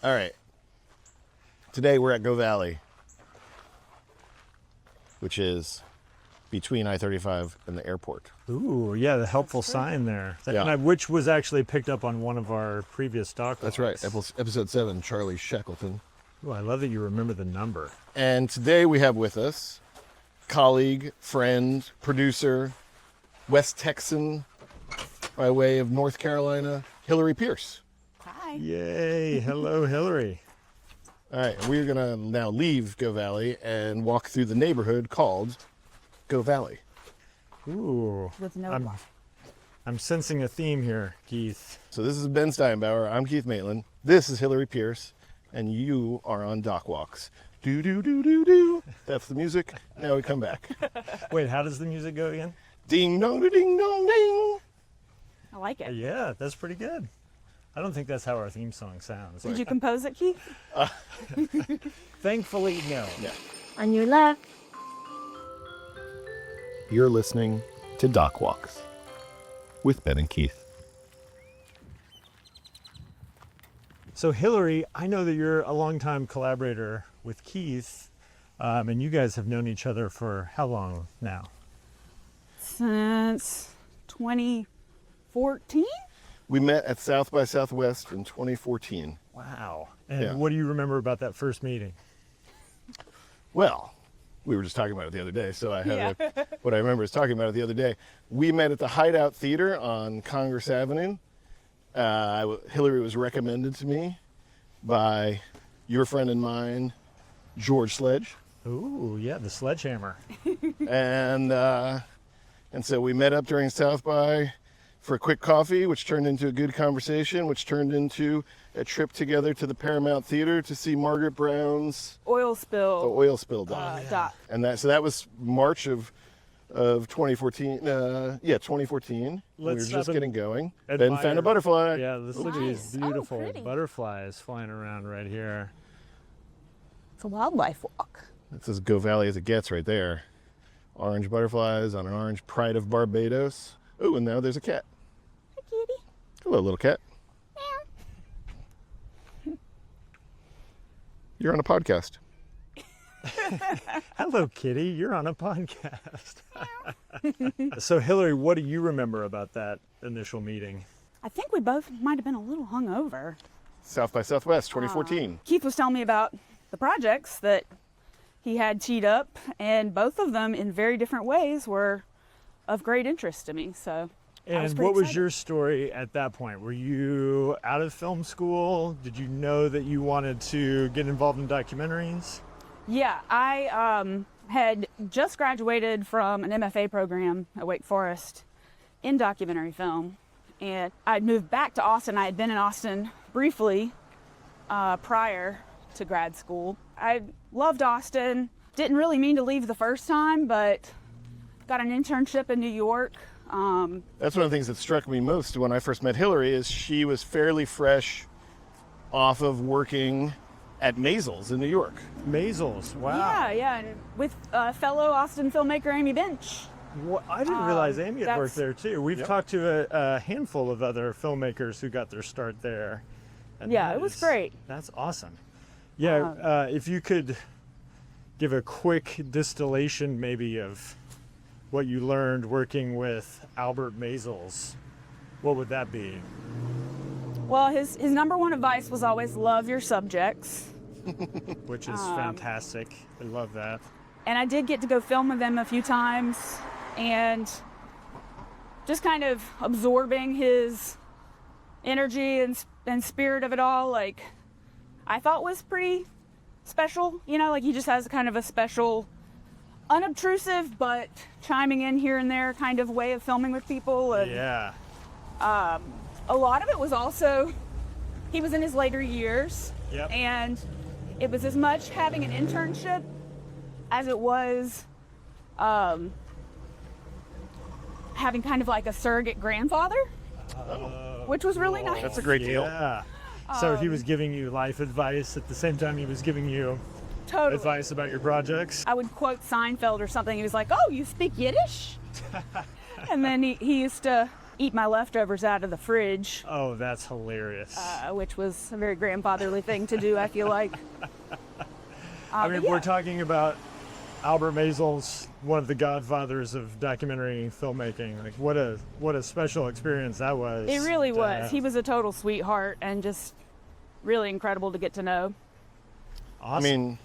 All right. Today we're at Govalle, which is between I-35 and the airport. Ooh, yeah, the helpful sign there. Yeah. Which was actually picked up on one of our previous doc That's logs. right. Episode 7, Charlie Shackleton. Ooh, I love that you remember the number. And today we have with us colleague, friend, producer, West Texan by way of North Carolina, Hillary Pierce. Hi. Yay, hello, Hillary. All right, we're going to now leave Govalle and walk through the neighborhood called Govalle. Ooh, With no I'm sensing a theme here, Keith. So this is Ben Steinbauer. I'm Keith Maitland. This is Hillary Pierce, and you are on Doc Walks. Do do do do do. That's the music. Now we come back. Wait, how does the music go again? Ding dong ding dong ding. I like it. Yeah, that's pretty good. I don't think that's how our theme song sounds. Did you compose it, Keith? Thankfully, no. Yeah. On your left. You're listening to Doc Walks with Ben and Keith. So Hillary, I know that you're a longtime collaborator with Keith, and you guys have known each other for how long now? Since 2014? We met at South by Southwest in 2014. Wow. And Yeah. what do you remember about that first meeting? Well, we were just talking about it the other day, so what I remember is talking about it the other day. We met at the Hideout Theater on Congress Avenue. Hillary was recommended to me by your friend and mine, George Sledge. Ooh, yeah, the sledgehammer. And so we met up during South by for a quick coffee, which turned into a good conversation, which turned into a trip together to the Paramount Theater to see Margaret Brown's Oil The spill. Oil Spill doc. Doc. And that was March of 2014. 2014. We were Let's just stop getting going. and Ben found a admire- butterfly. Yeah, this looks Nice. Oh, beautiful. pretty. Butterflies flying around right here. It's a wildlife walk. That's as Govalle as it gets right there. Orange butterflies on an orange Pride of Barbados. Oh, and now there's a cat. Hi, kitty. Hello, little cat. You're on a podcast. Hello, kitty. You're on a podcast. So, Hillary, what do you remember about that initial meeting? I think we both might have been a little hungover. South by Southwest 2014. Keith was telling me about the projects that he had teed up, and both of them in very different ways were of great interest to me. So I was And pretty what was excited. your story at that point? Were you out of film school? Did you know that you wanted to get involved in documentaries? Yeah, I had just graduated from an MFA program at Wake Forest in documentary film, and I'd moved back to Austin. I had been in Austin briefly prior to grad school. I loved Austin. Didn't really mean to leave the first time, but got an internship in New York. That's one of the things that struck me most when I first met Hillary is she was fairly fresh off of working at Maysles in New York. Maysles, wow. Yeah, and with fellow Austin filmmaker Amy Bench. Well, I didn't realize Amy had worked there too. We've Yep. talked to a handful of other filmmakers who got their start there. And Yeah, that it was is- great. That's awesome. Yeah, if you could give a quick distillation maybe of what you learned working with Albert Maysles, what would that be? Well, his number one advice was always love your subjects. Which is fantastic. I love that. And I did get to go film with him a few times, and just kind of absorbing his energy and spirit of it all, like, I thought was pretty special. You know, like he just has kind of a special, unobtrusive, but chiming in here and there kind of way of filming with people. And Yeah. a lot of it was also, he was in his later years. Yep. And it was as much having an internship as it was having kind of like a surrogate grandfather, which was really nice. That's a great deal. Yeah. So he was giving you life advice at the same time he was giving you Totally. advice about your projects. I would quote Seinfeld or something. He was like, "Oh, you speak Yiddish?" And then he used to eat my leftovers out of the fridge, Oh, that's hilarious. which was a very grandfatherly thing to do, I feel like. I mean, but yeah. we're talking about Albert Maysles, one of the godfathers of documentary filmmaking. Like, what a special experience that was. It really to was. have. He was a total sweetheart and just really incredible to get to know. Awesome. I mean,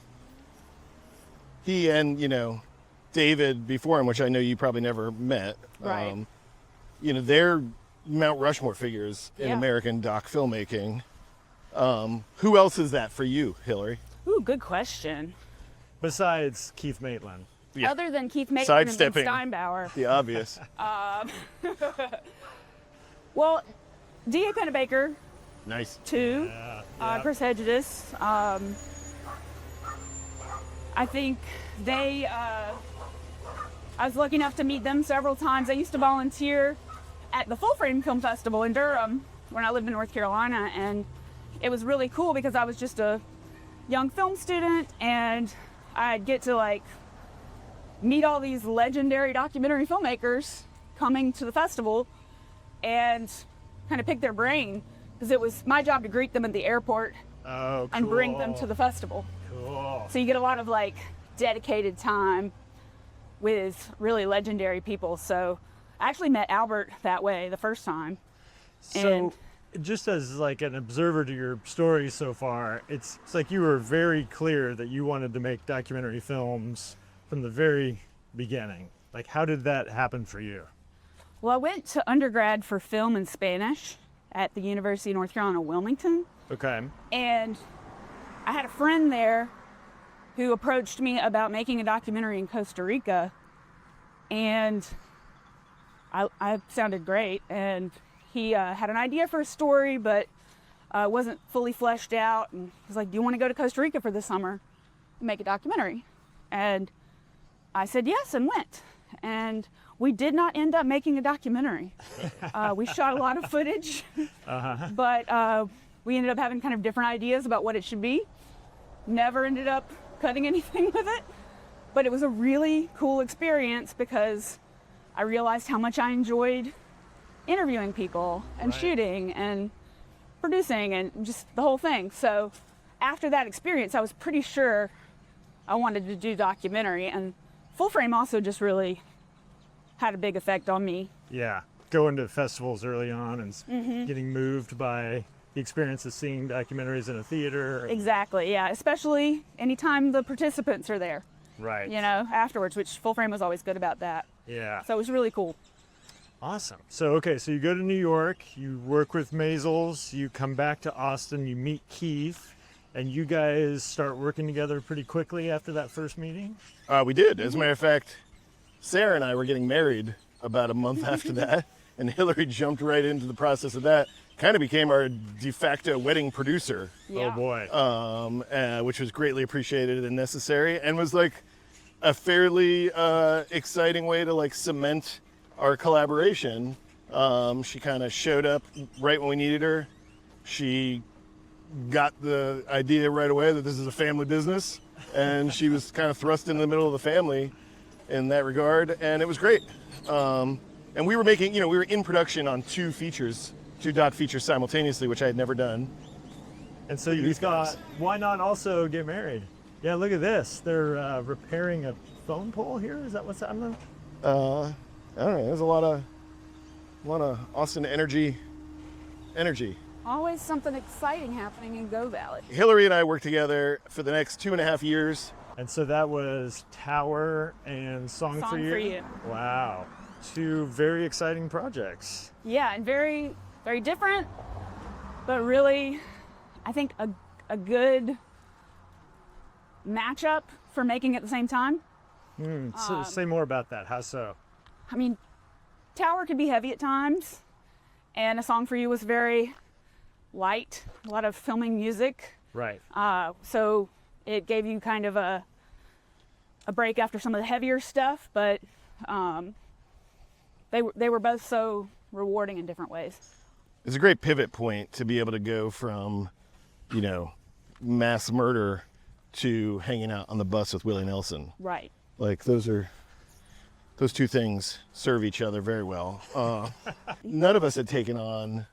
he and, you know, David before him, which I know you probably never met. Right. You know, they're Mount Rushmore figures in Yeah. American doc filmmaking. Who else is that for you, Hillary? Ooh, good question. Besides Keith Maitland. Yeah. Other than Keith Maitland and Vince Sidestepping. Steinbauer. The obvious. Well, D.A. Pennebaker, Nice. too. Yeah. Preceded. I think they, I was lucky enough to meet them several times. I used to volunteer at the Full Frame Film Festival in Durham when I lived in North Carolina, and it was really cool because I was just a young film student, and I'd get to like meet all these legendary documentary filmmakers coming to the festival and kind of pick their brain, because it was my job to greet them at the airport Oh, and bring them cool. to the festival. Cool. So you get a lot of like dedicated time with really legendary people. So I actually met Albert that way the first time. So, just as like an observer to your story so far, it's like you were very clear that you wanted to make documentary films from the very beginning. Like, how did that happen for you? Well, I went to undergrad for film and Spanish at the University of North Carolina, Wilmington. Okay. And I had a friend there who approached me about making a documentary in Costa Rica. And I sounded great. And he had an idea for a story, but wasn't fully fleshed out. And he was like, "Do you want to go to Costa Rica for the summer and make a documentary?" And I said yes and went. And we did not end up making a documentary. We shot a lot of footage, but we ended up having kind of different ideas about what it should be. Never ended up cutting anything with it, but it was a really cool experience because I realized how much I enjoyed interviewing people and Right. shooting and producing and just the whole thing. So after that experience, I was pretty sure I wanted to do documentary, and Full Frame also just really had a big effect on me. Yeah. Going to festivals early on and getting moved by the experience of seeing documentaries in a theater. Exactly, yeah, especially anytime the participants are there, Right. you know, afterwards, which Full Frame was always good about that. Yeah. So it was really cool. Awesome. So, okay, so you go to New York, you work with Maysles, you come back to Austin, you meet Keith, and you guys start working together pretty quickly after that first meeting? We did. As a matter of fact, Sarah and I were getting married about a month after that, and Hillary jumped right into the process of that. Kind of became our de facto wedding producer, Yeah. Oh boy. which was greatly appreciated and necessary, and was like a fairly exciting way to like cement our collaboration. She kind of showed up right when we needed her. She got the idea right away that this is a family business, and she was kind of thrust in the middle of the family in that regard, and it was great. And we were making, you know, we were in production on two doc features simultaneously, which I had never done. And so you these thought, guys. why not also get married? Yeah, look at this. They're repairing a phone pole here. Is that what's happening? I don't know. There's a lot of Austin energy. Always something exciting happening in Govalle. Hillary and I worked together for the next 2.5 years. And so that was Tower and Song for You. Wow. Two very exciting projects. Yeah, and very, very different, but really, I think a good matchup for making at the same time. So say more about that. How so? I mean, Tower could be heavy at times, and A Song for You was very light, a lot of filming music. Right. So it gave you kind of a break after some of the heavier stuff, but they were both so rewarding in different ways. It's a great pivot point to be able to go from, you know, mass murder to hanging out on the bus with Willie Nelson. Right. Like those are those two things serve each other very well. None of us had taken on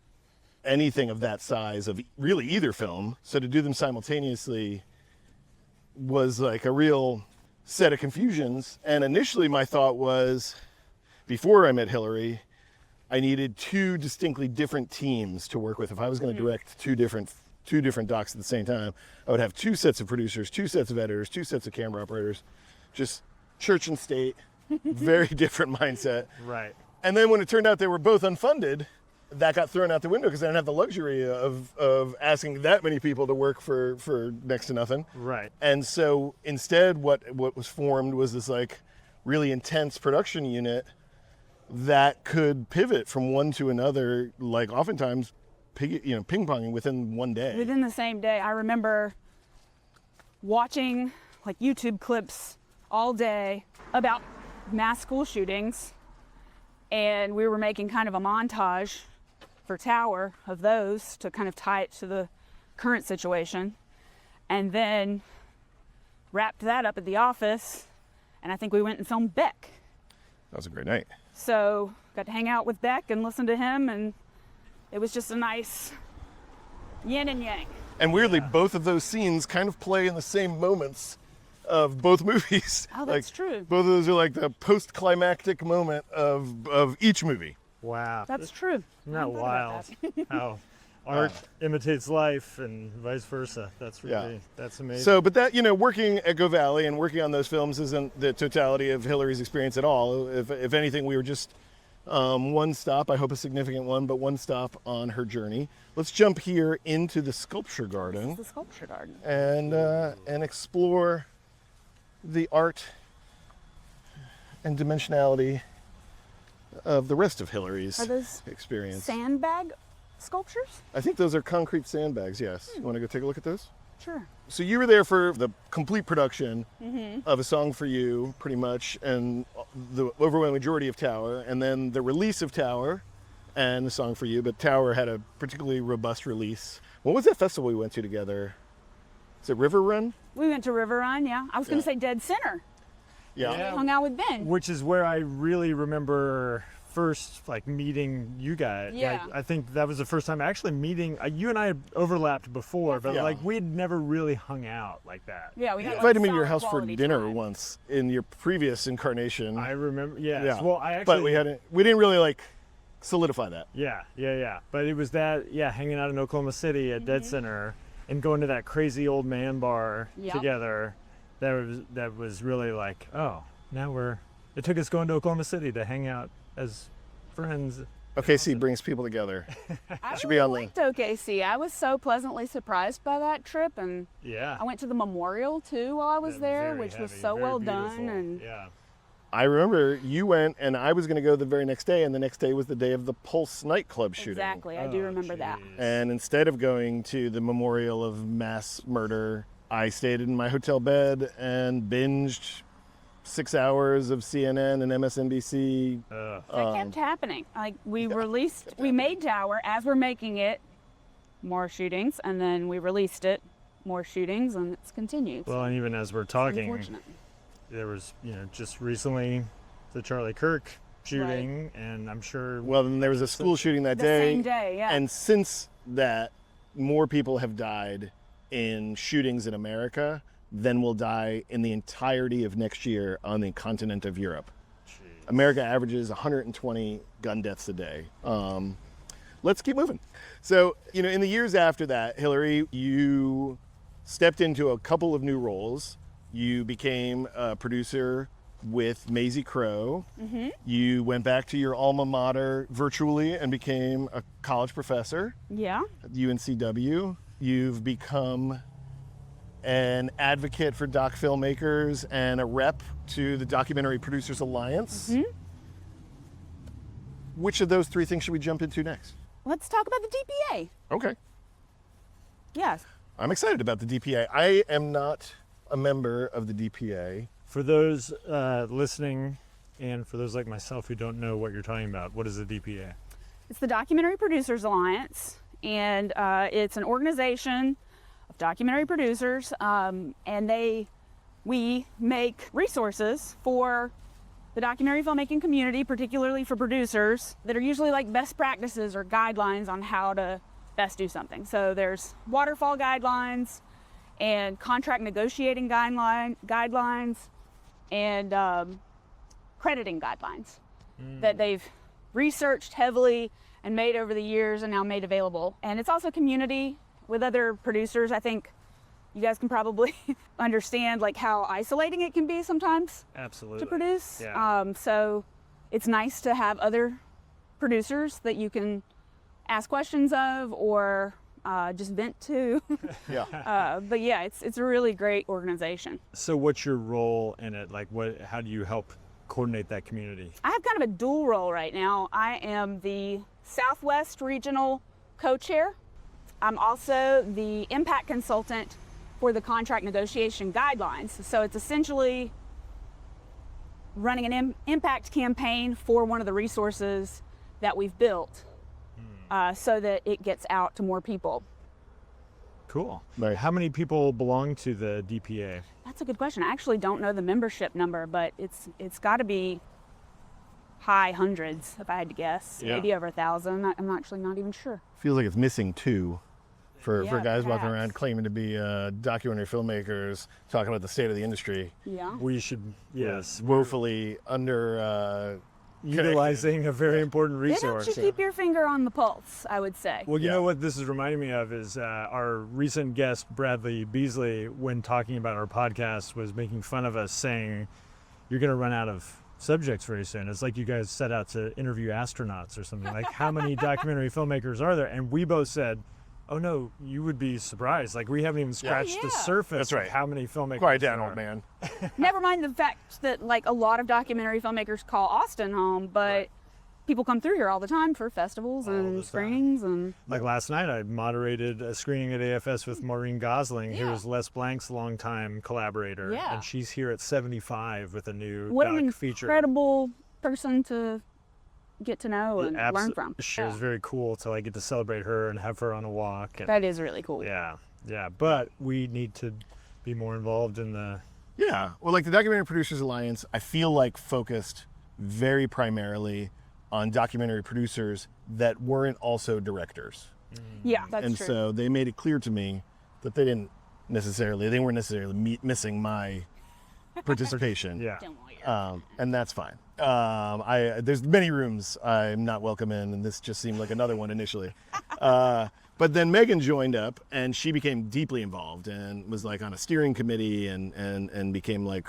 anything of that size of really either film, so to do them simultaneously was like a real set of confusions. And initially my thought was, before I met Hillary, I needed two distinctly different teams to work with. If I was going to direct two different docs at the same time, I would have two sets of producers, two sets of editors, two sets of camera operators, just church and state, very different mindset. Right. And then when it turned out they were both unfunded, that got thrown out the window because I didn't have the luxury of asking that many people to work for next to nothing. Right. And so instead what was formed was this like really intense production unit that could pivot from one to another, like oftentimes ping-ponging within one day. Within the same day. I remember watching like YouTube clips all day about mass school shootings, and we were making kind of a montage for Tower of those to kind of tie it to the current situation, and then wrapped that up at the office, and I think we went and filmed Beck. That was a great night. So got to hang out with Beck and listen to him, and it was just a nice yin and yang. And weirdly, both of those scenes kind of play in the same moments of both movies. Oh, that's true. Both of those are like the post-climactic moment of each movie. Wow. That's true. Isn't that I hadn't thought about wild? How art imitates life and vice versa. That's really, that's amazing. So, but that, working at Govalle and working on those films isn't the totality of Hillary's experience at all. If anything, we were just one stop, I hope a significant one, but one stop on her journey. Let's jump here into the sculpture garden. The sculpture garden. And explore the art and dimensionality of the rest of Hillary's Are those experience. sandbag sculptures? I think those are concrete sandbags, yes. You want to go take a look at those? Sure. So you were there for the complete production of A Song for You, pretty much, and the overwhelming majority of Tower, and then the release of Tower and A Song for You, but Tower had a particularly robust release. What was that festival we went to together? Is it River Run? We went to River Run, yeah. I was going to say Dead Center. Yeah. We hung out with Ben. Which is where I really remember first like meeting you guys. Yeah. I think that was the first time actually meeting. You and I had overlapped before, but Yeah. like we had never really hung out like that. Yeah, we You had invited me to your solid house for quality dinner time. once in your previous incarnation. I remember. Yes. Yeah. Well, I actually. But we didn't really like solidify that. Yeah. But it was that. Yeah, hanging out in Oklahoma City at Dead Center and going to that crazy old man bar Yep. together. That was really like, oh, now it took us going to Oklahoma City to hang out as friends. OKC brings people together. I Should be on liked OKC. I was so pleasantly surprised by that trip, and Yeah. I went to the memorial too while I was there, Very which was heavy, so very well beautiful. done. And Yeah. I remember you went, and I was going to go the very next day, and the next day was the day of the Pulse nightclub shooting. exactly, I do Oh, remember that. geez. And instead of going to the memorial of mass murder, I stayed in my hotel bed and binged 6 hours of CNN and MSNBC. That kept happening. Like we made Tower as we're making it, more shootings, and then we released it, more shootings, and it's continued. Well, and even as we're talking, Unfortunate. there was, just recently the Charlie Kirk shooting, and I'm sure. Well, then there was a school shooting that The day. same day, yeah. And since that, more people have died in shootings in America than will die in the entirety of next year on the continent of Europe. Jeez. America averages 120 gun deaths a day. Let's keep moving. So, in the years after that, Hillary, you stepped into a couple of new roles. You became a producer with Maisie Crow. You went back to your alma mater virtually and became a college professor Yeah. at UNCW. You've become an advocate for doc filmmakers and a rep to the Documentary Producers Alliance. Which of those three things should we jump into next? Let's talk about the DPA. Okay. Yes. I'm excited about the DPA. I am not a member of the DPA. For those listening, and for those like myself who don't know what you're talking about, what is the DPA? It's the Documentary Producers Alliance, and it's an organization of documentary producers, and we make resources for the documentary filmmaking community, particularly for producers, that are usually like best practices or guidelines on how to best do something. So there's waterfall guidelines and contract negotiating guidelines and crediting guidelines that they've researched heavily and made over the years and now made available. And it's also community with other producers. I think you guys can probably understand like how isolating it can be sometimes. Absolutely. To produce. Yeah. So it's nice to have other producers that you can ask questions of or just vent to. Yeah. But yeah, it's a really great organization. So what's your role in it? Like how do you help coordinate that community? I have kind of a dual role right now. I am the Southwest Regional Co-Chair. I'm also the impact consultant for the contract negotiation guidelines. So it's essentially running an impact campaign for one of the resources that we've built so that it gets out to more people. Cool. Right. How many people belong to the DPA? That's a good question. I actually don't know the membership number, but it's got to be high hundreds, if I had to guess. Yeah. Maybe over 1,000. I'm actually not even sure. Feels like it's missing two for Yeah, guys walking perhaps. around claiming to be documentary filmmakers, talking about the state of the industry. Yeah. We should, yes, Woefully under. utilizing a very important Why don't resource. you keep your finger on the pulse, I would say. Well, you Yeah. know what this is reminding me of is our recent guest, Bradley Beasley, when talking about our podcast, was making fun of us saying, you're going to run out of subjects very soon. It's like you guys set out to interview astronauts or something. Like, how many documentary filmmakers are there? And we both said, oh no, you would be surprised. Like, we haven't even scratched the Yeah. surface That's right. of how many filmmakers Quiet down, there old are. man. Never mind the fact that like a lot of documentary filmmakers call Austin home, but Right. people come through here all the time for festivals All the and time. screenings and Like last night, I moderated a screening at AFS with Maureen Gosling, who Yeah. is Les Blank's longtime collaborator. Yeah. And she's here at 75 with a new what an doc feature. incredible person to get to know and Abso- learn from. She Yeah. was very cool to like get to celebrate her and have her on a walk. And, That is really cool. yeah, yeah. But we need to be more involved in the. Yeah. Well, like the Documentary Producers Alliance, I feel like focused very primarily on documentary producers that weren't also directors. Yeah, that's And true. so they made it clear to me that they weren't necessarily missing my participation. Yeah. Don't want your- And that's fine. There's many rooms I'm not welcome in, and this just seemed like another one initially. But then Megan joined up, and she became deeply involved and was like on a steering committee and became like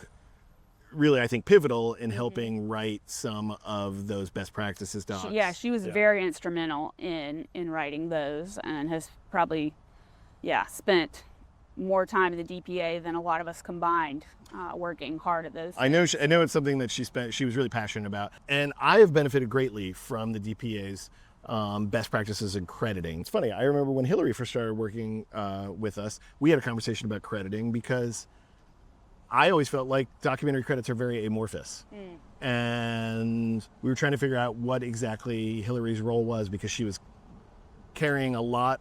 really, I think, pivotal in helping write some of those best practices docs. she was very instrumental in writing those and has probably spent more time in the DPA than a lot of us combined working hard at those. I know it's something that she was really passionate about, and I have benefited greatly from the DPA's best practices in crediting. It's funny, I remember when Hillary first started working with us, we had a conversation about crediting because I always felt like documentary credits are very amorphous. And we were trying to figure out what exactly Hillary's role was because she was carrying a lot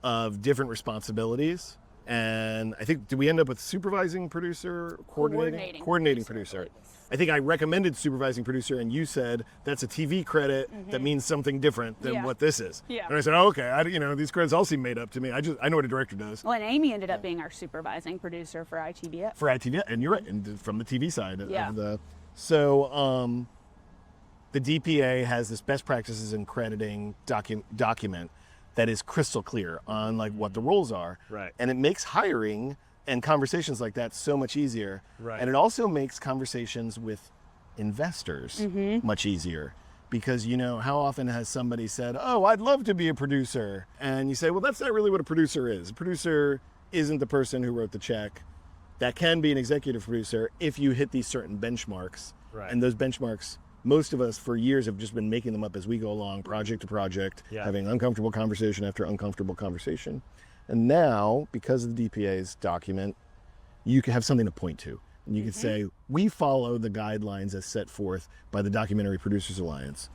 of different responsibilities. And I think, did we end up with supervising producer, coordinating producer? I think I recommended supervising producer, and you said that's a TV credit that means something different than what this is. Yeah. And I said, oh, okay, these credits all seem made up to me. I know what a director does. Well, and Amy ended up being our supervising producer for ITBF. For ITV, and you're right, and from the TV side Yeah. of the. So the DPA has this best practices in crediting document that is crystal clear on like what the roles are. Right. And it makes hiring and conversations like that so much easier. Right. And it also makes conversations with investors much easier. Because, how often has somebody said, oh, I'd love to be a producer. And you say, well, that's not really what a producer is. A producer isn't the person who wrote the check. That can be an executive producer if you hit these certain benchmarks. Right. And those benchmarks, most of us for years have just been making them up as we go along, project to project, Yeah. having uncomfortable conversation after uncomfortable conversation. And now, because of the DPA's document, you can have something to point to. And you can say, we follow the guidelines as set forth by the Documentary Producers Alliance.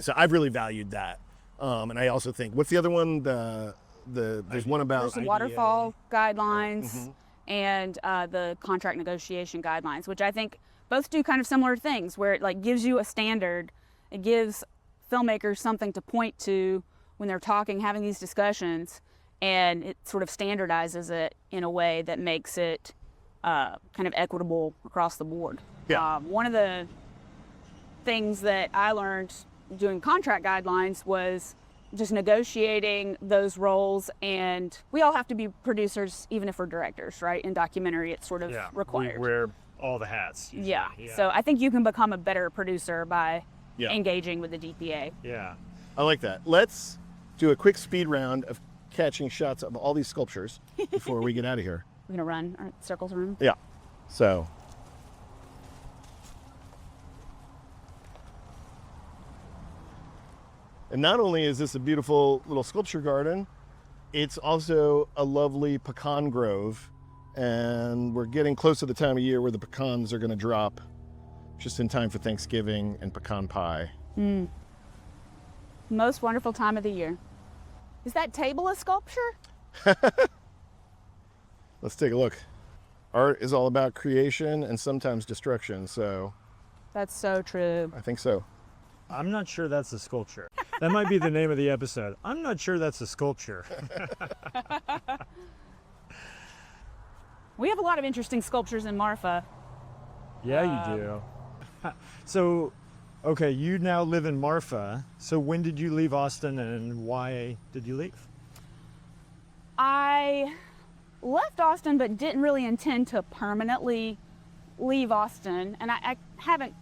So I've really valued that. And I also think, what's the other one? There's one about There's the waterfall guidelines and the contract negotiation guidelines, which I think both do kind of similar things where it like gives you a standard. It gives filmmakers something to point to when they're talking, having these discussions, and it sort of standardizes it in a way that makes it kind of equitable across the board. Yeah. One of the things that I learned doing contract guidelines was just negotiating those roles, and we all have to be producers even if we're directors, right? In documentary it's sort of required. We wear all the hats usually. Yeah. So I think you can become a better producer by Yeah. engaging with the DPA. Yeah. I like that. Let's do a quick speed round of catching shots of all these sculptures before we get out of here. We're gonna run circles around. Yeah. So. And not only is this a beautiful little sculpture garden, it's also a lovely pecan grove. And we're getting close to the time of year where the pecans are going to drop just in time for Thanksgiving and pecan pie. Most wonderful time of the year. Is that table a sculpture? Let's take a look. Art is all about creation and sometimes destruction, so That's so true. I think so. I'm not sure that's a sculpture. That might be the name of the episode. I'm not sure that's a sculpture. We have a lot of interesting sculptures in Marfa. Yeah, you do. So, okay, you now live in Marfa. So when did you leave Austin and why did you leave? I left Austin but didn't really intend to permanently leave Austin, and I haven't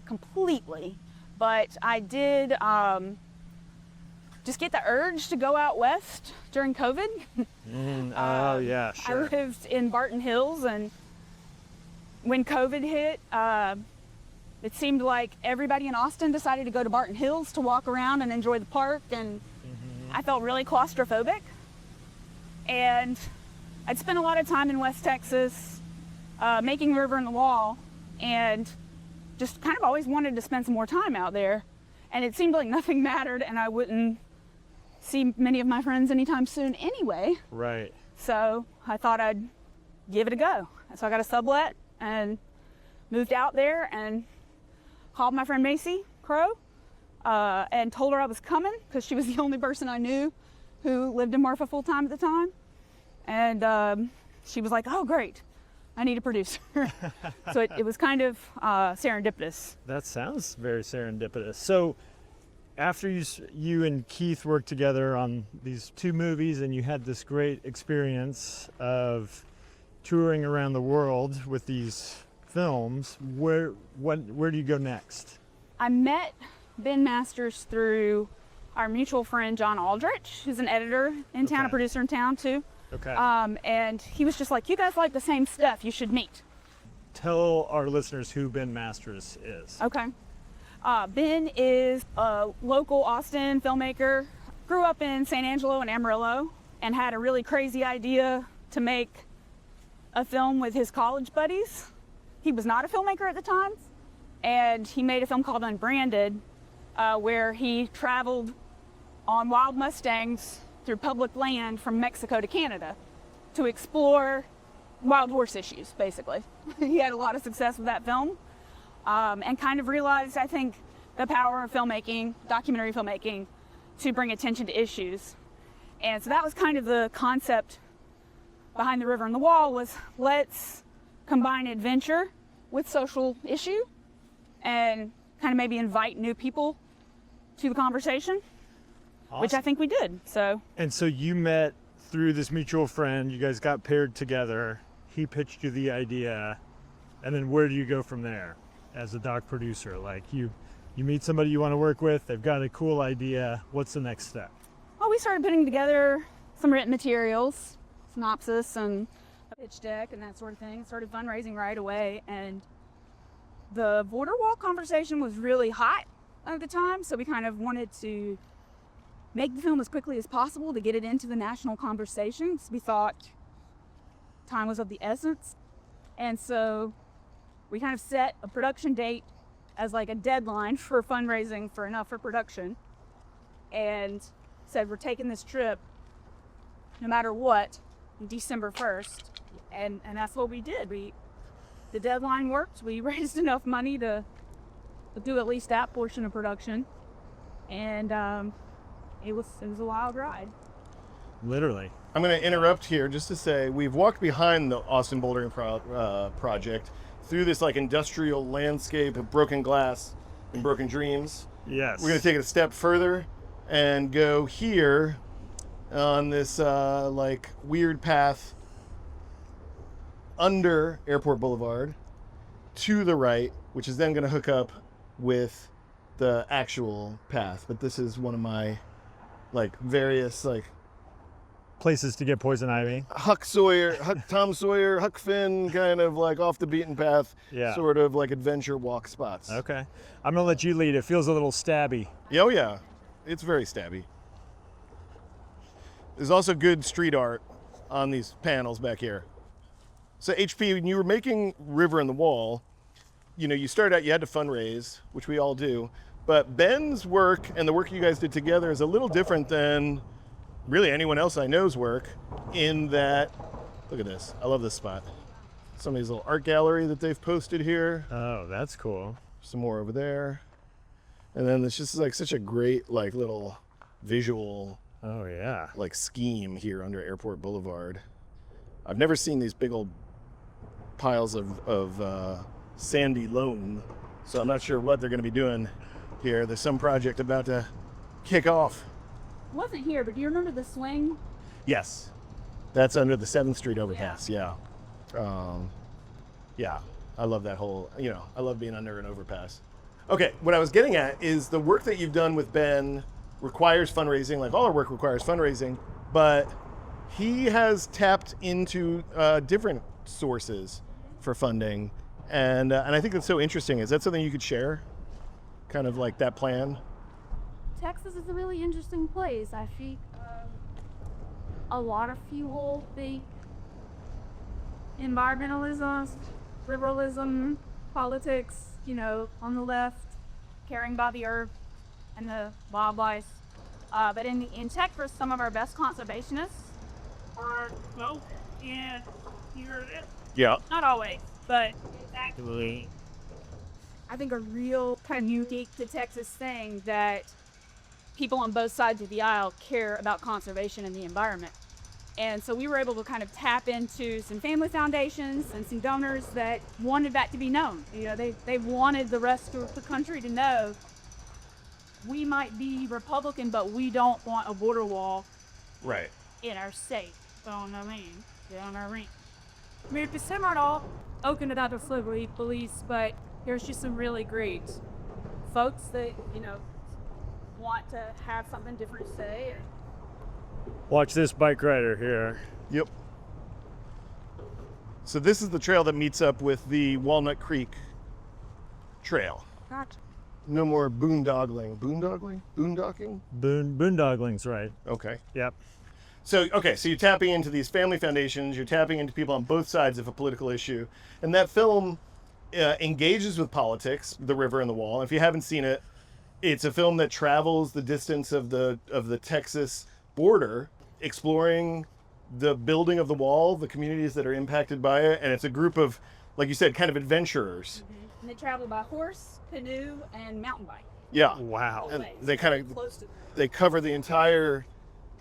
completely, but I did just get the urge to go out west during COVID. Oh, yeah, sure. I lived in Barton Hills, and when COVID hit, it seemed like everybody in Austin decided to go to Barton Hills to walk around and enjoy the park, and I felt really claustrophobic. And I'd spent a lot of time in West Texas making the River and the Wall, and just kind of always wanted to spend some more time out there. And it seemed like nothing mattered, and I wouldn't see many of my friends anytime soon anyway. Right. So I thought I'd give it a go. So I got a sublet and moved out there and called my friend Maisie Crow and told her I was coming because she was the only person I knew who lived in Marfa full time at the time. And she was like, oh, great, I need a producer. So it was kind of serendipitous. That sounds very serendipitous. So after you and Keith worked together on these two movies and you had this great experience of touring around the world with these films, where do you go next? I met Ben Masters through our mutual friend John Aldrich, who's an editor in town, a producer in town too. Okay. And he was just like, you guys like the same stuff, you should meet. Tell our listeners who Ben Masters is. Okay. Ben is a local Austin filmmaker, grew up in San Angelo and Amarillo, and had a really crazy idea to make a film with his college buddies. He was not a filmmaker at the time, and he made a film called Unbranded, where he traveled on wild Mustangs through public land from Mexico to Canada to explore wild horse issues, basically. He had a lot of success with that film, and kind of realized, I think, the power of filmmaking, documentary filmmaking, to bring attention to issues. And so that was kind of the concept behind The River and the Wall, was let's combine adventure with social issue and kind of maybe invite new people to the conversation. Awesome. Which I think we did. And so you met through this mutual friend, you guys got paired together, he pitched you the idea, and then where do you go from there as a doc producer? Like you meet somebody you want to work with, they've got a cool idea, what's the next step? Well, we started putting together some written materials, synopsis and a pitch deck and that sort of thing. Started fundraising right away, and the border wall conversation was really hot at the time, so we kind of wanted to make the film as quickly as possible to get it into the national conversations. We thought time was of the essence, and so we kind of set a production date as like a deadline for fundraising for enough for production, and said we're taking this trip no matter what, December 1st, and that's what we did. the deadline worked. We raised enough money to do at least that portion of production, and it was a wild ride. Literally. I'm going to interrupt here just to say we've walked behind the Austin Bouldering project through this like industrial landscape of broken glass and broken dreams. Yes. We're going to take it a step further and go here on this like weird path under Airport Boulevard to the right, which is then going to hook up with the actual path. But this is one of my like various like Places to get poison ivy. Tom Sawyer, Huck Finn, kind of like off the beaten path, Yeah. sort of like adventure walk spots. Okay. I'm going to let you lead. It feels a little stabby. Yeah, oh yeah, it's very stabby. There's also good street art on these panels back here. So HP, when you were making River in the Wall, you know, you started out, you had to fundraise, which we all do, but Ben's work and the work you guys did together is a little different than really anyone else I know's work, in that, look at this, I love this spot. Somebody's little art gallery that they've posted here. Oh, that's cool. Some more over there. And then it's just like such a great like little visual Oh, yeah. like scheme here under Airport Boulevard. I've never seen these big old piles of sandy loam, so I'm not sure what they're going to be doing here. There's some project about to kick off. Wasn't here, but do you remember the swing? Yes, that's under the 7th Street overpass. Yeah. Yeah, I love that whole, you know, I love being under an overpass. Okay, what I was getting at is the work that you've done with Ben requires fundraising, like all our work requires fundraising, but he has tapped into different sources for funding, and I think that's so interesting. Is that something you could share? Kind of like that plan? Texas is a really interesting place. I think a lot of people think environmentalism, liberalism, politics, you know, on the left, Caring about the earth and the wildlife. But in Texas, some of our best conservationists are both in here. Yeah. Not always, but it's actually, I think, a real kind of unique to Texas thing that people on both sides of the aisle care about conservation and the environment. And so we were able to kind of tap into some family foundations and some donors that wanted that to be known. You know, they wanted the rest of the country to know we might be Republican, but we don't want a border wall Right. in our state. You know what I mean? Get on our ring. I mean, if some are all open about the slavery police, but there's just some really great folks that, you know, want to have something different to say. Watch this bike rider here. Yep. So this is the trail that meets up with the Walnut Creek Trail. Gotcha. No more boondoggling. Boondocking? Boondoggling's right. Okay. Yep. So, okay, so you're tapping into these family foundations, you're tapping into people on both sides of a political issue, and that film engages with politics, The River and the Wall. If you haven't seen it, it's a film that travels the distance of the Texas border, exploring the building of the wall, the communities that are impacted by it, and it's a group of, like you said, kind of adventurers. Mm-hmm. And they travel by horse, canoe, and mountain bike. Yeah. Wow. And they kind of, Close to they cover the entire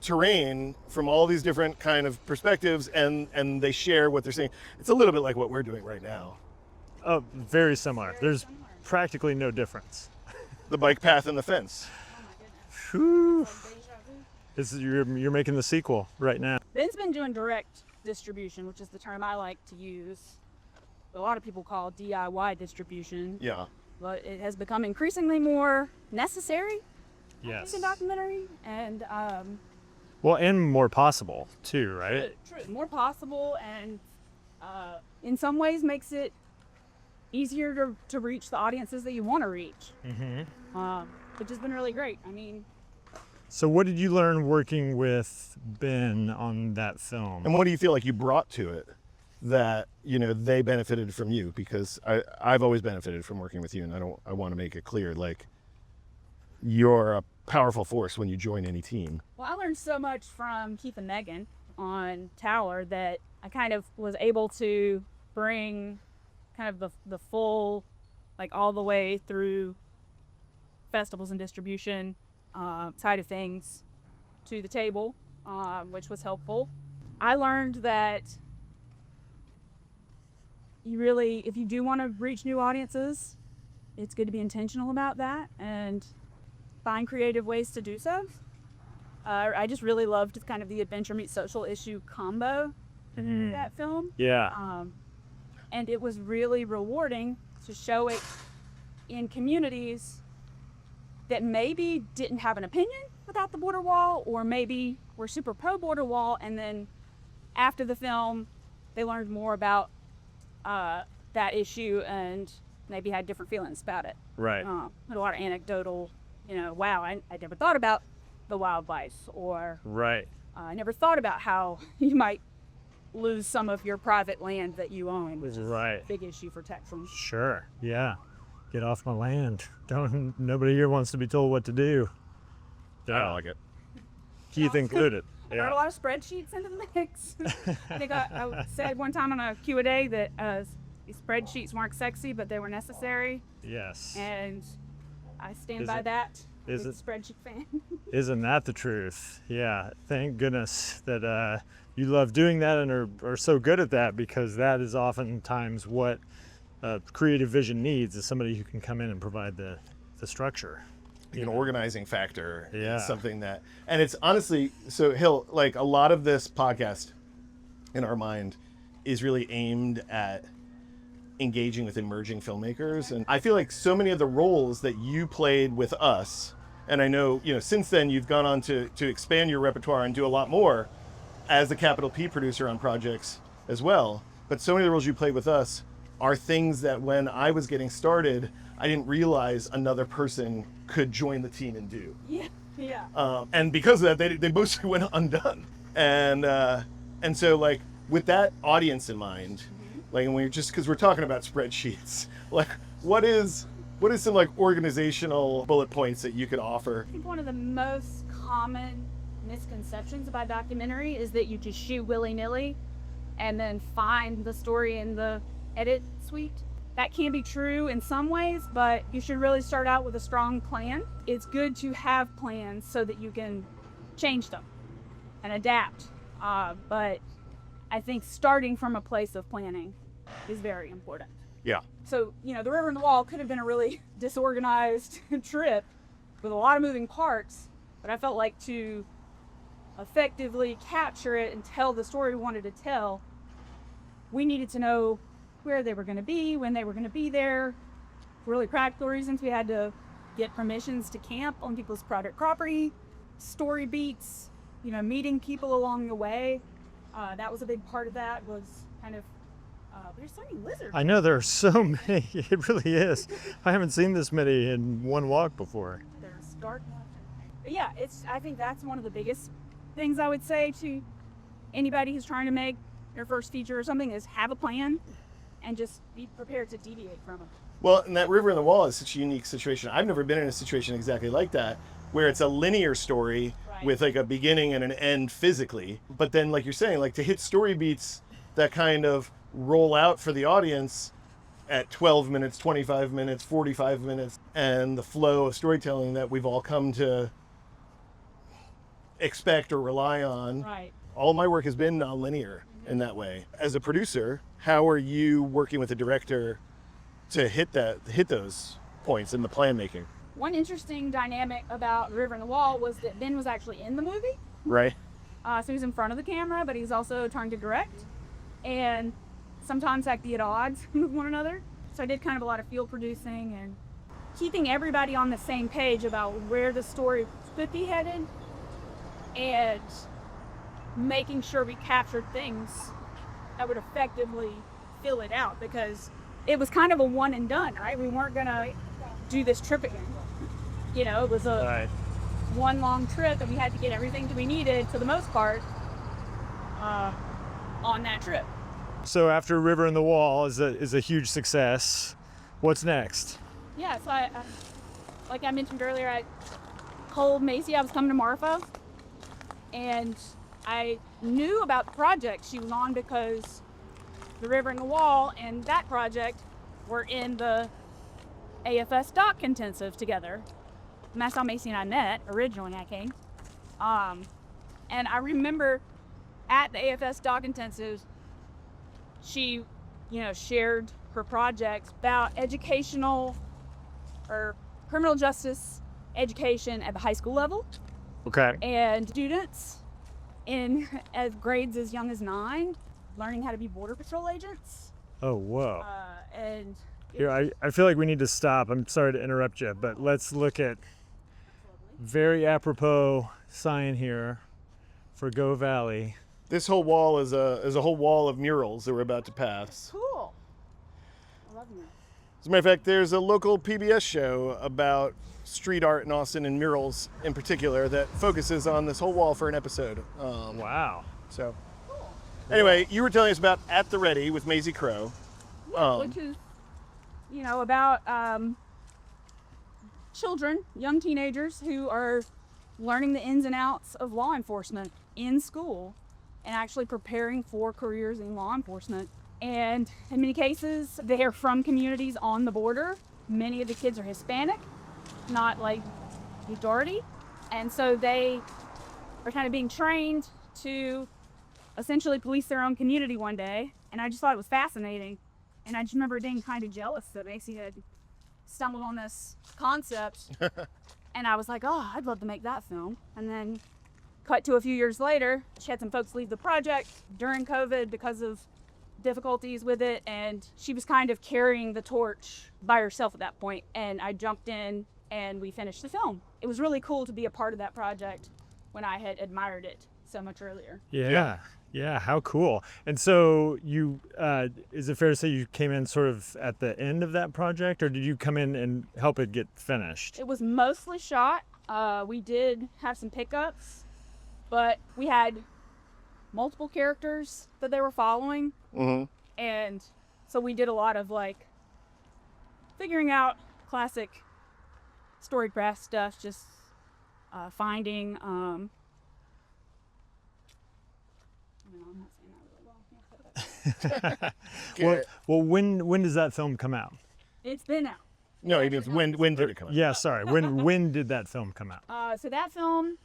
terrain from all these different kind of perspectives, and they share what they're seeing. It's a little bit like what we're doing right now. Oh, very similar. There's practically no difference. The bike path and the fence. Whew. You're making the sequel right now. Ben's been doing direct distribution, which is the term I like to use. A lot of people call DIY distribution, Yeah. but it has become increasingly more necessary Yes. in documentary, and Well, and more possible too, right? true, more possible, and in some ways makes it easier to reach the audiences that you want to reach. Mm-hmm. Which has been really great. I mean, So what did you learn working with Ben on that film? And what do you feel like you brought to it that, you know, they benefited from you? Because I've always benefited from working with you, and I want to make it clear, like, you're a powerful force when you join any team. well, I learned so much from Keith and Megan on Tower that I kind of was able to bring kind of the full, like all the way through festivals and distribution side of things to the table, which was helpful. I learned that you really, if you do want to reach new audiences, it's good to be intentional about that and find creative ways to do so. I just really loved kind of the adventure meets social issue combo in that film. Yeah. And it was really rewarding to show it in communities that maybe didn't have an opinion about the border wall, or maybe were super pro border wall, and then after the film they learned more about that issue and maybe had different feelings about it. Right. Had a lot of anecdotal, wow, I never thought about the wildlife, or Right. I never thought about how you might lose some of your private land that you own, which is Right. a big issue for Texans. Sure. Yeah. Get off my land. Nobody here wants to be told what to do. I don't like it. Keith included. I brought a lot of spreadsheets into the mix. I think I said one time on a Q&A that these spreadsheets weren't sexy, but they were necessary, Yes. and I stand Is by it- that. is Big it- spreadsheet fan? Isn't that the truth? Yeah. Thank goodness that you love doing that and are so good at that, because that is oftentimes what creative vision needs, is somebody who can come in and provide the structure. An organizing factor Yeah. is something that, and it's honestly, so Hill, like a lot of this podcast in our mind is really aimed at engaging with emerging filmmakers. And I feel like so many of the roles that you played with us, and I know, since then you've gone on to expand your repertoire and do a lot more as a capital P producer on projects as well. But so many of the roles you played with us are things that when I was getting started, I didn't realize another person could join the team and do. Yeah. And because of that, they mostly went undone. And so, like, with that audience in mind, like, and because we're talking about spreadsheets, like, what is some like organizational bullet points that you could offer? I think one of the most common misconceptions about documentary is that you just shoot willy-nilly and then find the story in the edit suite. That can be true in some ways, but you should really start out with a strong plan. It's good to have plans so that you can change them and adapt. But I think starting from a place of planning is very important. Yeah. So, the river and the wall could have been a really disorganized trip with a lot of moving parts, but I felt like to effectively capture it and tell the story we wanted to tell, we needed to know where they were going to be, when they were going to be there. For really practical reasons, we had to get permissions to camp on people's private property, story beats, meeting people along the way. That was a big part of that, was kind of, there's so many lizards. I know there are so many. It really is. I haven't seen this many in one walk before. There's dark. But yeah, I think that's one of the biggest things I would say to anybody who's trying to make their first feature or something, is have a plan and just be prepared to deviate from it. Well, and that river and the wall is such a unique situation. I've never been in a situation exactly like that, where it's a linear story with like a beginning and an end physically. But then, like you're saying, like to hit story beats that kind of roll out for the audience at 12 minutes, 25 minutes, 45 minutes, and the flow of storytelling that we've all come to expect or rely on. Right. All my work has been non-linear in that way. As a producer, how are you working with the director to hit those points in the plan making? One interesting dynamic about River and the Wall was that Ben was actually in the movie. Right. So he was in front of the camera, but he's also trying to direct. And sometimes that be at odds with one another. So I did kind of a lot of field producing and keeping everybody on the same page about where the story could be headed, and making sure we captured things that would effectively fill it out, because it was kind of a one and done, right? We weren't gonna do this trip again. It was a one long trip, and we had to get everything that we needed, for the most part, on that trip. So after River and the Wall is a huge success, what's next? Yeah, so I like I mentioned earlier, I told Maisie I was coming to Marfa, and I knew about the project she was on because the river and the wall, and that project were in the AFS doc intensive together. And that's how Maisie and I met originally when I came. And I remember at the AFS doc intensives, she, shared her projects about educational or criminal justice education at the high school level. Okay. And students in grades as young as 9 learning how to be border patrol agents. Oh, whoa. And Here, I feel like we need to stop. I'm sorry to interrupt you, but let's look at very apropos sign here for Govalle. This whole wall is a whole wall of murals that we're about to pass. cool. I love you. As a matter of fact, there's a local PBS show about street art in Austin and murals in particular that focuses on this whole wall for an episode. Wow. So, anyway, you were telling us about At the Ready with Maisie Crow. Which is, about children, young teenagers who are learning the ins and outs of law enforcement in school and actually preparing for careers in law enforcement. And in many cases, they are from communities on the border. Many of the kids are Hispanic, not like majority. And so they are kind of being trained to essentially police their own community one day. And I just thought it was fascinating. And I just remember being kind of jealous that Maisie had stumbled on this concept. And I was like, oh, I'd love to make that film. And then cut to a few years later, she had some folks leave the project during COVID because of difficulties with it. And she was kind of carrying the torch by herself at that point. And I jumped in and we finished the film. It was really cool to be a part of that project when I had admired it so much earlier. Yeah, how cool. And so you, is it fair to say you came in sort of at the end of that project, or did you come in and help it get finished? It was mostly shot. We did have some pickups, but we had multiple characters that they were following. Mm-hmm. And so we did a lot of figuring out classic storycraft stuff, just finding, I'm not saying that really well. Well, when does that film come out? It's been out. No, he means when did it come out? Yeah, sorry. When did that film come out? So that film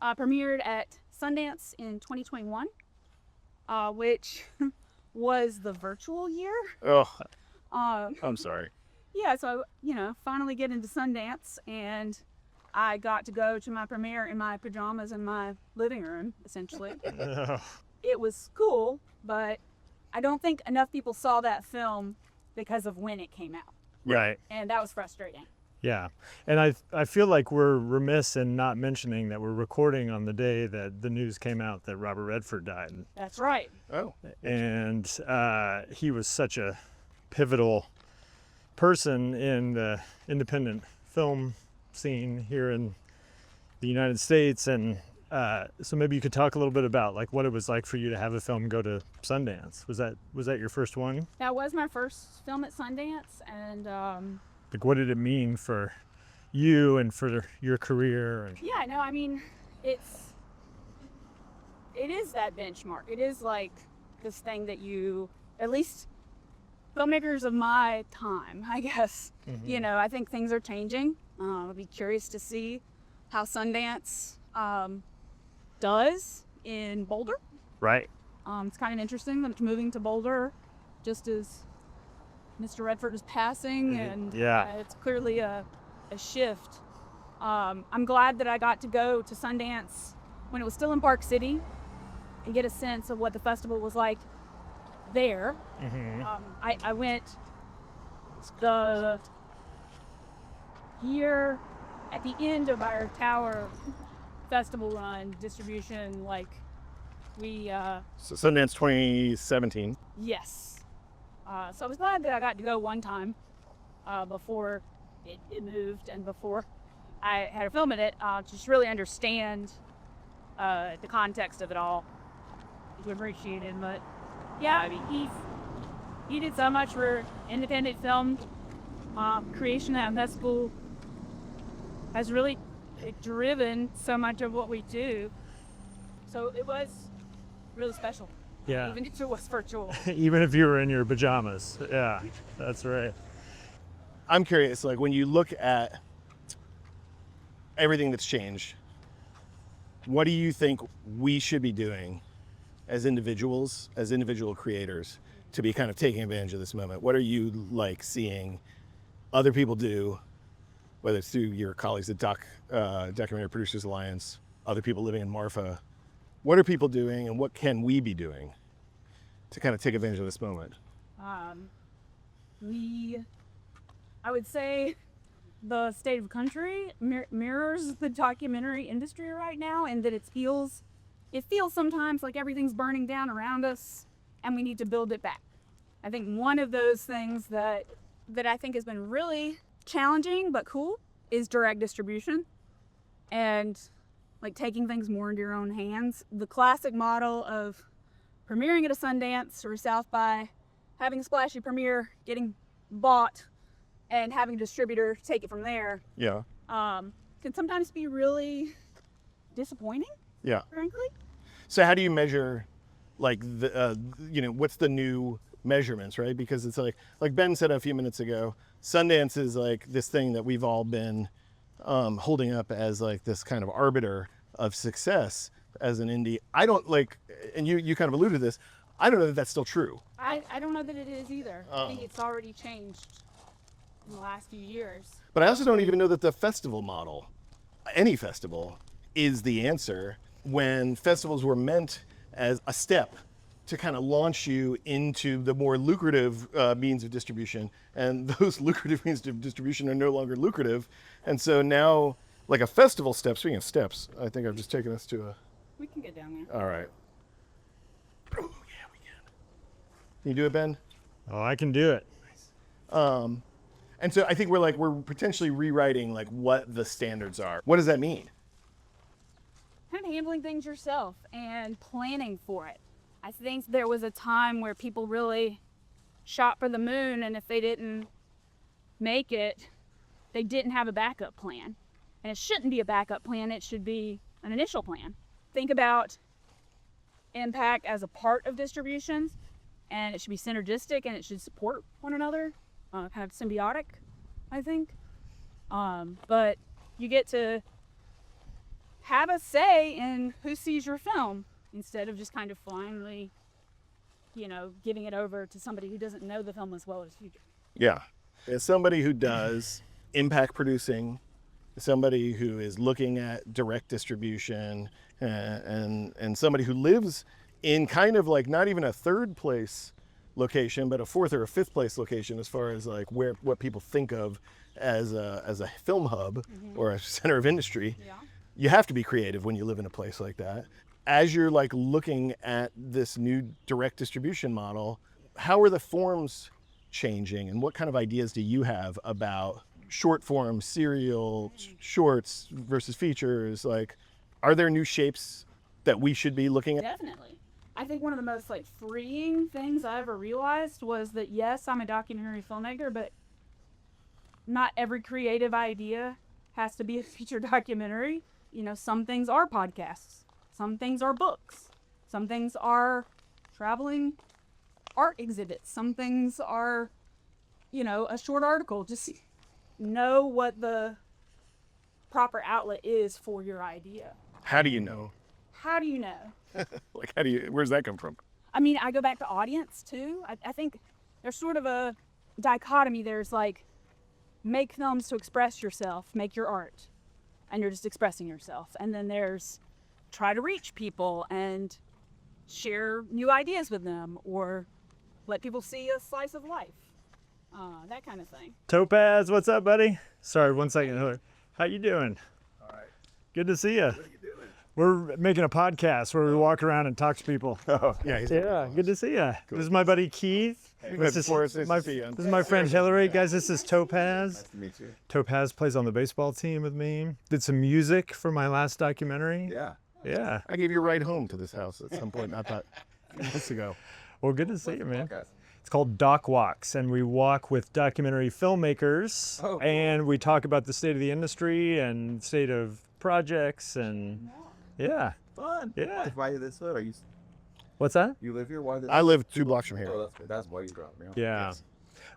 premiered at Sundance in 2021, which was the virtual year. Oh, I'm sorry. Yeah, so, finally get into Sundance, and I got to go to my premiere in my pajamas in my living room, essentially. It was cool, but I don't think enough people saw that film because of when it came out. Right. And that was frustrating. Yeah. And I feel like we're remiss in not mentioning that we're recording on the day that the news came out that Robert Redford died. That's right. Oh. And he was such a pivotal person in the independent film scene here in the United States. And so maybe you could talk a little bit about what it was like for you to have a film go to Sundance. Was that your first one? That was my first film at Sundance, and what did it mean for you and for your career? And yeah, no, I mean, it is that benchmark. It is this thing that at least filmmakers of my time, I guess, I think things are changing. I'll be curious to see how Sundance does in Boulder. Right. It's kind of interesting that it's moving to Boulder just as Mr. Redford is passing, and it's clearly a shift. I'm glad that I got to go to Sundance when it was still in Park City and get a sense of what the festival was like there. Mm-hmm. I went the year at the end of our Tower festival run distribution, So Sundance 2017. yes. So I was glad that I got to go one time before it moved and before I had to film in it, just really understand the context of it all. To appreciate it, but yeah, I mean, he did so much for independent film creation. That festival has really driven so much of what we do. So it was really special. Yeah. even if it was virtual. Even if you were in your pajamas. Yeah, that's right. I'm curious, like when you look at everything that's changed, what do you think we should be doing as individuals, as individual creators, to be kind of taking advantage of this moment? What are you like seeing other people do, whether it's through your colleagues at Documentary Producers Alliance, other people living in Marfa? What are people doing and what can we be doing to kind of take advantage of this moment? I would say the state of the country mirrors the documentary industry right now, and that it feels sometimes like everything's burning down around us and we need to build it back. I think one of those things that I think has been really challenging but cool is direct distribution and like taking things more into your own hands. The classic model of premiering at a Sundance or a South by, having a splashy premiere, getting bought, and having a distributor take it from there. Yeah. Can sometimes be really disappointing. Yeah. Frankly. So how do you measure, like, what's the new measurements, right? Because it's like Ben said a few minutes ago, Sundance is like this thing that we've all been holding up as like this kind of arbiter of success as an indie. I don't like, and you kind of alluded to this, I don't know that that's still true. I don't know that it is either. I think it's already changed in the last few years. But I also don't even know that the festival model, any festival, is the answer when festivals were meant as a step to kind of launch you into the more lucrative means of distribution. And those lucrative means of distribution are no longer lucrative. And so now, like a festival step, speaking of steps, I think I've just taken us to a... We can get down there. All right. Oh, yeah, we can. Can you do it, Ben? Oh, I can do it. And so I think we're potentially rewriting like what the standards are. What does that mean? Kind of handling things yourself and planning for it. I think there was a time where people really shot for the moon, and if they didn't make it, they didn't have a backup plan. And it shouldn't be a backup plan, it should be an initial plan. Think about impact as a part of distributions, and it should be synergistic and it should support one another, kind of symbiotic, I think. But you get to have a say in who sees your film instead of just kind of blindly, giving it over to somebody who doesn't know the film as well as you do. Yeah. As somebody who does impact producing, somebody who is looking at direct distribution, and somebody who lives in kind of like not even a third place location, but a fourth or a fifth place location as far as like what people think of as a film hub or a center of industry. Yeah. You have to be creative when you live in a place like that. As you're like looking at this new direct distribution model, how are the forms changing and what kind of ideas do you have about short form, serial, shorts versus features? Like, are there new shapes that we should be looking at? Definitely. I think one of the most freeing things I ever realized was that yes, I'm a documentary filmmaker, but not every creative idea has to be a feature documentary. Some things are podcasts, some things are books, some things are traveling art exhibits, some things are, a short article. Just know what the proper outlet is for your idea. How do you know? How do you know? Like, where's that come from? I mean, I go back to audience too. I think there's sort of a dichotomy. There's like, make films to express yourself, make your art, and you're just expressing yourself. And then there's try to reach people and share new ideas with them, or let people see a slice of life, that kind of thing. Topaz, what's up, buddy? Sorry, 1 second. How you doing? All right. Good to see you. What are you doing? We're making a podcast where we walk around and talk to people. Oh, yeah. Yeah, good to see you. Cool. This is my buddy Keith. This is my friend Hillary. Guys, this is Topaz. Nice to meet you. Topaz plays on the baseball team with me. Did some music for my last documentary. Yeah. Yeah. I gave you a ride home to this house at some point, not that months ago. Well, good to see you, man. Podcast? It's called Doc Walks, and we walk with documentary filmmakers, cool. and we talk about the state of the industry and state of projects, and yeah. Fun. Yeah. Why this hood? Are you What's that? You live here? Why? I live 2 blocks from here. Oh, that's why you drive. Yeah. Yeah. Yes.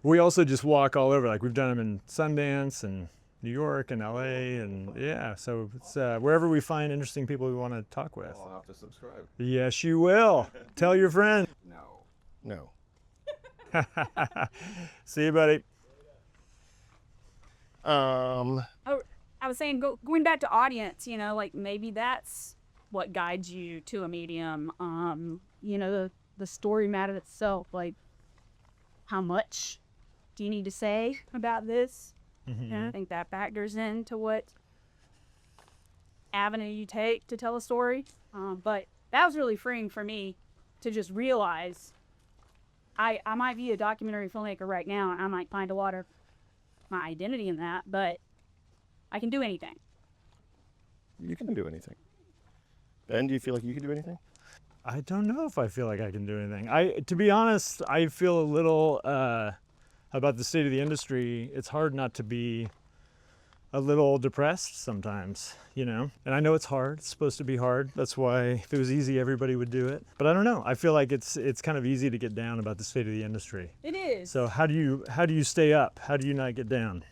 We also just walk all over. Like we've done them in Sundance and New York and LA, and yeah. So it's wherever we find interesting people we want to talk with. I'll have to subscribe. Yes, you will. Tell your friend. No. No. See you, buddy. Oh, I was saying, going back to audience, you know, like maybe that's what guides you to a medium. You know, the story matter itself. Like, how much do you need to say about this? Mm-hmm. And I think that factors into what avenue you take to tell a story. But that was really freeing for me to just realize I might be a documentary filmmaker right now, and I might find a lot of my identity in that, but I can do anything. You can do anything. Ben, do you feel like you can do anything? I don't know if I feel like I can do anything. To be honest, I feel a little about the state of the industry. It's hard not to be a little depressed sometimes, you know? And I know it's hard. It's supposed to be hard. That's why if it was easy, everybody would do it. But I don't know. I feel like it's kind of easy to get down about the state of the industry. It is. So how do you stay up? How do you not get down?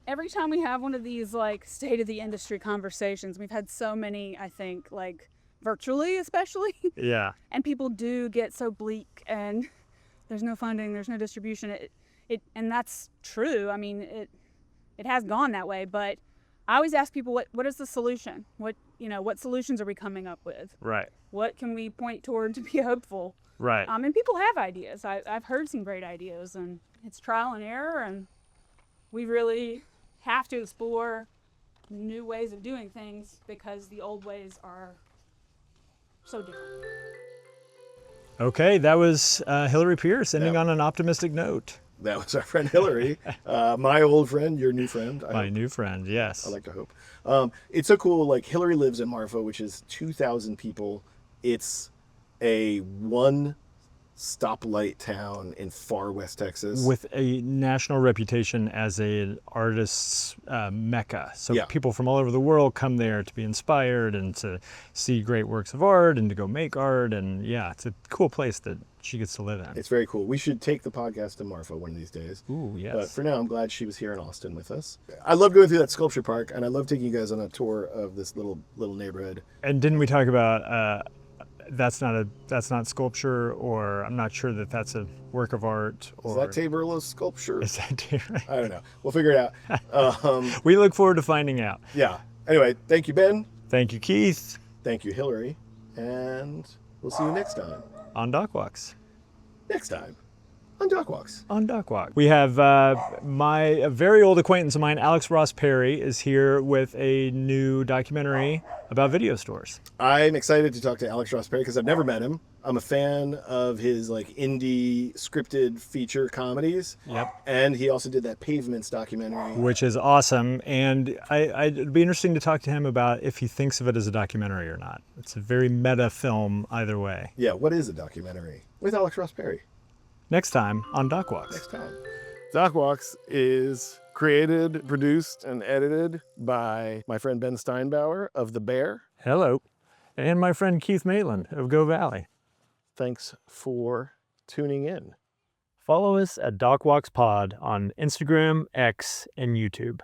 Every time we have one of these like state of the industry conversations, we've had so many, I think, like virtually especially. Yeah. And people do get so bleak, and there's no funding, there's no distribution. And that's true. I mean, it has gone that way, but I always ask people, what is the solution? What solutions are we coming up with? Right. What can we point toward to be hopeful? Right. And people have ideas. I've heard some great ideas, and it's trial and error, and we really have to explore new ways of doing things because the old ways are so different. Okay, that was Hillary Pierce ending on an optimistic note. That was our friend Hillary, my old friend, your new friend. My new friend, yes. I like to hope. It's so cool. Like Hillary lives in Marfa, which is 2,000 people. It's a one stoplight town in far west Texas. With a national reputation as an artist's mecca. So Yeah. people from all over the world come there to be inspired and to see great works of art and to go make art. And yeah, it's a cool place that she gets to live in. It's very cool. We should take the podcast to Marfa one of these days. Ooh, yes. But for now, I'm glad she was here in Austin with us. I love going through that sculpture park, and I love taking you guys on a tour of this little neighborhood. And didn't we talk about that's not sculpture, or I'm not sure that that's a work of art, or Is that table a sculpture? is that I don't know. We'll figure it out. We look forward to finding out. Yeah. Anyway, thank you, Ben. Thank you, Keith. Thank you, Hillary. And we'll see you next time. On Dock Walks. Next time on Dock Walks. On Dock Walk. We have a very old acquaintance of mine, Alex Ross Perry, is here with a new documentary about video stores. I'm excited to talk to Alex Ross Perry because I've never met him. I'm a fan of his like indie scripted feature comedies. Yep. And he also did that Pavements documentary. Which is awesome. And it'd be interesting to talk to him about if he thinks of it as a documentary or not. It's a very meta film either way. Yeah, what is a documentary? With Alex Ross Perry. Next time on Dock Walks. Next time. Dock Walks is created, produced, and edited by my friend Ben Steinbauer of The Bear. Hello. And my friend Keith Maitland of Govalle. Thanks for tuning in. Follow us at Dock Walks Pod on Instagram, X, and YouTube.